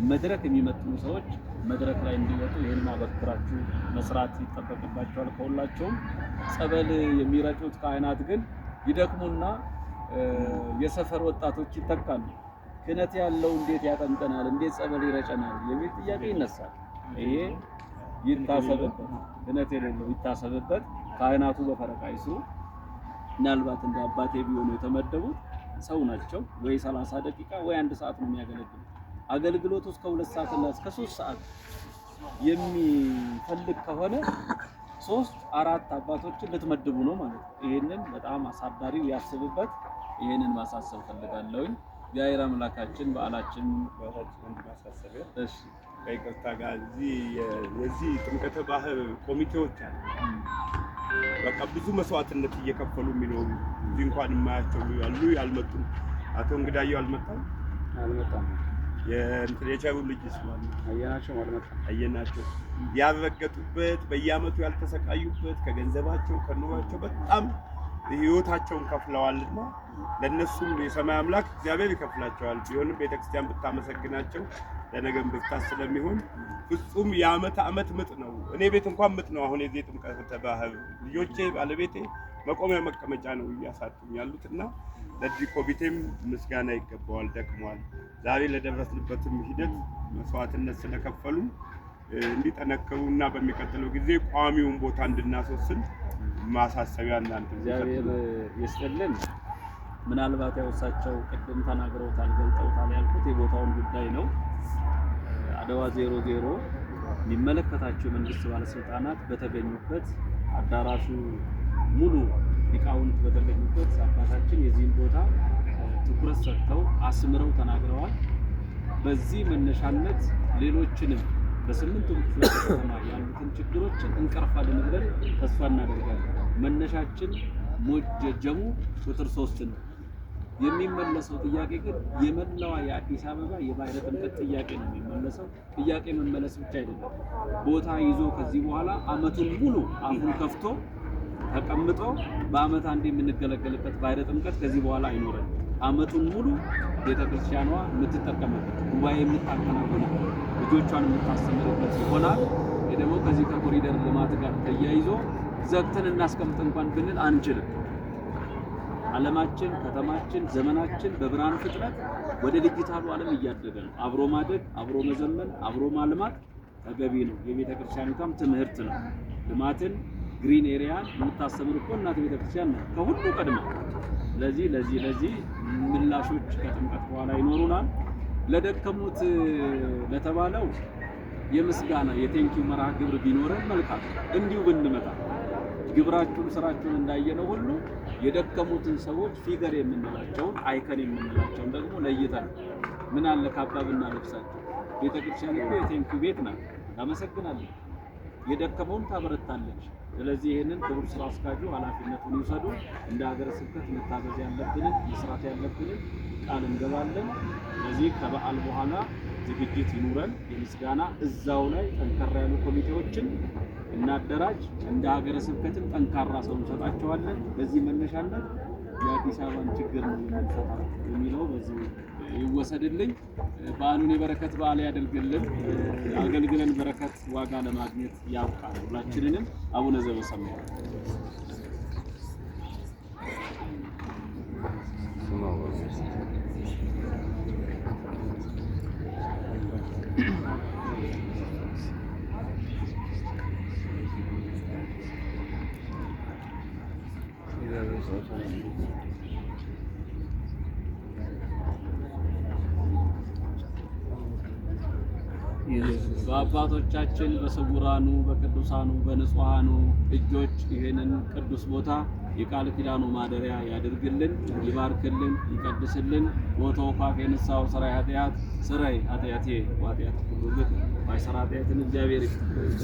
መድረክ የሚመጥኑ ሰዎች መድረክ ላይ እንዲወጡ ይሄን ማበክራችሁ መስራት ይጠበቅባቸዋል ከሁላቸውም። ጸበል የሚረጩት ካህናት ግን ይደክሙና የሰፈር ወጣቶች ይተካሉ። ክህነት ያለው እንዴት ያጠምቀናል፣ እንዴት ጸበል ይረጨናል የሚል ጥያቄ ይነሳል። ይሄ ይታሰብበት፣ ክህነት የሌለው ይታሰብበት። ካህናቱ በፈረቃ ይስሩ። ምናልባት እንደ አባቴ ቢሆኑ የተመደቡት ሰው ናቸው። ወይ 30 ደቂቃ ወይ 1 ሰዓት ነው የሚያገለግሉት። አገልግሎቱ እስከ 2 ሰዓት እና እስከ 3 ሰዓት የሚፈልግ ከሆነ 3-4 አባቶችን ልትመድቡ ነው ማለት ነው። ይሄንን በጣም አሳዳሪው ያስብበት። ይሄንን ማሳሰብ ፈልጋለሁኝ። የአይራ አምላካችን በዓላችን ማሳሰቢያ እሺ፣ ከይቅርታ ጋር የዚህ ጥምቀተ ባህር ኮሚቴዎች በቃ ብዙ መስዋዕትነት እየከፈሉ የሚኖሩ እዚህ እንኳን የማያቸው ያሉ ያልመጡ አቶ እንግዳየው አልመጣም የቸሩ ልጅ ስማል አየናቸው ያረገጡበት በየዓመቱ ያልተሰቃዩበት ከገንዘባቸው ከኑሯቸው በጣም ህይወታቸውን ከፍለዋልና ለነሱም የሰማይ አምላክ እግዚአብሔር ይከፍላቸዋል። ቢሆንም ቤተክርስቲያን ብታመሰግናቸው ለነገም ብርታት ስለሚሆን ፍጹም የዓመት ምጥ ነው። እኔ ቤት እንኳን ምጥ ነው። አሁን የዚህ ጥምቀተ ባህር ልጆቼ ባለቤቴ መቆሚያ መቀመጫ ነው እያሳጡኝ ያሉትና ለዚህ ኮሚቴም ምስጋና ይገባዋል። ደክመዋል። ዛሬ ለደረስንበትም ሂደት መስዋዕትነት ስለከፈሉ እንዲጠነክሩና በሚቀጥለው ጊዜ ቋሚውን ቦታ እንድናስወስን ማሳሰቢያ እናንተ እግዚአብሔር ይስጥልን። ምናልባት ያውሳቸው ቅድም ተናግረውታል ገልጠውታል ያልኩት የቦታውን ጉዳይ ነው። አድዋ 00 የሚመለከታቸው የመንግስት ባለስልጣናት በተገኙበት አዳራሹ ሙሉ ሊቃውንት በተገኙበት አባታችን የዚህን ቦታ ትኩረት ሰጥተው አስምረው ተናግረዋል። በዚህ መነሻነት ሌሎችንም በ8ቱም ክፍለ ከተማ ያሉትን ችግሮችን እንቀርፋለን ብለን ተስፋ እናደርጋለን። መነሻችን ሞጀጀሙ ቁጥር 3 ነው። የሚመለሰው ጥያቄ ግን የመላዋ የአዲስ አበባ የባህረ ጥምቀት ጥያቄ ነው የሚመለሰው። ጥያቄ መመለስ ብቻ አይደለም። ቦታ ይዞ ከዚህ በኋላ አመቱን ሙሉ አሁን ከፍቶ ተቀምጦ በአመት አንድ የምንገለገልበት ባህረ ጥምቀት ከዚህ በኋላ አይኖርም። አመቱን ሙሉ ቤተክርስቲያኗ የምትጠቀምበት ጉባኤ የምታከናውንበት ልጆቿን የምታስተምርበት ይሆናል። ደግሞ ከዚህ ከኮሪደር ልማት ጋር ተያይዞ ዘግተን እናስቀምጥ እንኳን ብንል አንችልም። ዓለማችን፣ ከተማችን፣ ዘመናችን በብርሃን ፍጥነት ወደ ዲጂታሉ ዓለም እያደገ ነው። አብሮ ማደግ፣ አብሮ መዘመን፣ አብሮ ማልማት ተገቢ ነው። የቤተክርስቲያኒቷም ትምህርት ነው። ልማትን ግሪን ኤሪያን የምታስተምር እኮ እናት ቤተክርስቲያን ነው ከሁሉ ቀድማ። ለዚህ ምላሾች ከጥምቀት በኋላ ይኖሩናል። ለደከሙት ለተባለው የምስጋና የቴንኪው መርሃ ግብር ቢኖረን መልካም። እንዲሁ ብንመጣ ግብራችሁን ስራችሁን እንዳየነው ሁሉ የደከሙትን ሰዎች ፊገር የምንላቸውን አይከን የምንላቸውን ደግሞ ለይተን ምን አለ ካባ ብናለብሳቸው። ቤተክርስቲያን እኮ የቴንኪው ቤት ናት። ታመሰግናለች፣ የደከመውን ታበረታለች። ስለዚህ ይሄንን ክቡር ስራ አስኪያጁ ኃላፊነቱን ይወሰዱ። እንደ ሀገረ ስብከት መታዘዝ ያለብንን መስራት ያለብንን ቃል እንገባለን። ስለዚህ ከበዓል በኋላ ዝግጅት ይኑረን። የምስጋና እዛው ላይ ጠንካራ ያሉ ኮሚቴዎችን እናደራጅ። እንደ ሀገረ ስብከትም ጠንካራ ሰው እንሰጣቸዋለን። በዚህ መነሻነት የአዲስ አበባን ችግር ነው የምንፈታው የሚለው በዚህ ይወሰድልኝ። በዓሉን የበረከት በዓል ያደርግልን። አገልግለን በረከት ዋጋ ለማግኘት ያብቃል ሁላችንንም። አቡነ ዘበሰማያት በአባቶቻችን በስውራኑ በቅዱሳኑ በንጹሃኑ እጆች ይሄንን ቅዱስ ቦታ የቃል ኪዳኑ ማደሪያ ያድርግልን፣ ይባርክልን፣ ይቀድስልን። ቦታው ካፌ ንሳው ስራይ ኃጢአት ስራይ ኃጢአቴ ዋጢአት ሁሉ ግን ባይሰራ ኃጢአትን እግዚአብሔር